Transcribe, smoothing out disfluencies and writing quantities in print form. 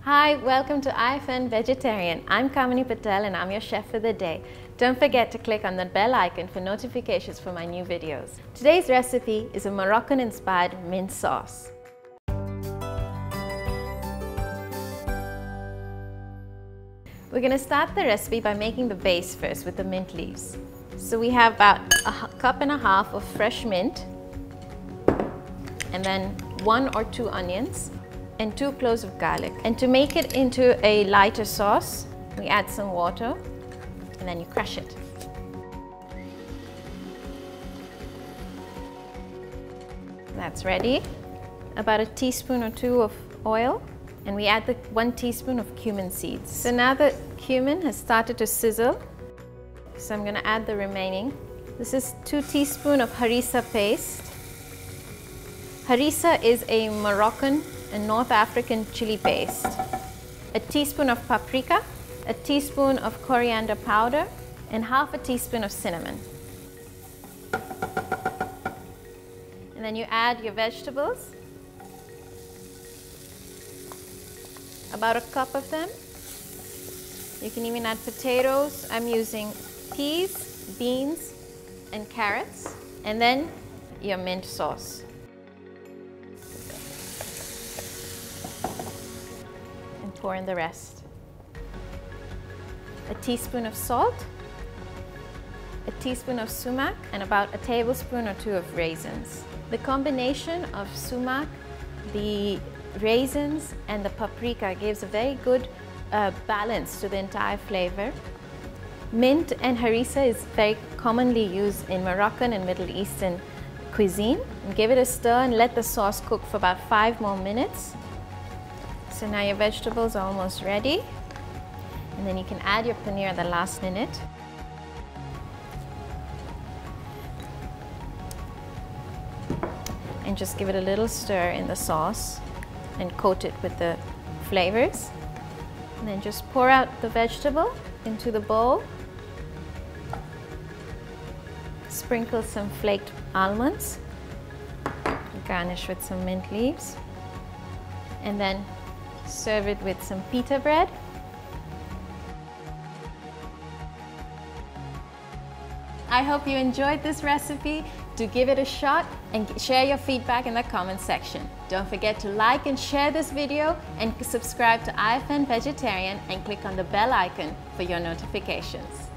Hi, welcome to IFN Vegetarian. I'm Kamini Patel and I'm your chef for the day. Don't forget to click on the bell icon for notifications for my new videos. Today's recipe is a Moroccan inspired mint sauce. We're going to start the recipe by making the base first with the mint leaves. So we have about a cup and a half of fresh mint, and then 1 or 2 onions, and 2 cloves of garlic. And to make it into a lighter sauce, we add some water and then you crush it. That's ready. About a teaspoon or 2 of oil, and we add the 1 teaspoon of cumin seeds. So now the cumin has started to sizzle, so I'm going to add the remaining. This is 2 teaspoons of harissa paste. Harissa is a Moroccan and North African chili paste. A teaspoon of paprika, a teaspoon of coriander powder, and half a teaspoon of cinnamon. And then you add your vegetables, about a cup of them. You can even add potatoes. I'm using peas, beans, and carrots. And then your mint sauce. And pour in the rest. A teaspoon of salt, a teaspoon of sumac, and about a tablespoon or 2 of raisins. The combination of sumac, the raisins, and the paprika gives a very good balance to the entire flavor. Mint and harissa is very commonly used in Moroccan and Middle Eastern cuisine. And give it a stir and let the sauce cook for about 5 more minutes. So now your vegetables are almost ready. And then you can add your paneer at the last minute. And just give it a little stir in the sauce and coat it with the flavors. And then just pour out the vegetable into the bowl. Sprinkle some flaked almonds. Garnish with some mint leaves. And then serve it with some pita bread. I hope you enjoyed this recipe. Do give it a shot and share your feedback in the comment section. Don't forget to like and share this video and subscribe to IFN Vegetarian and click on the bell icon for your notifications.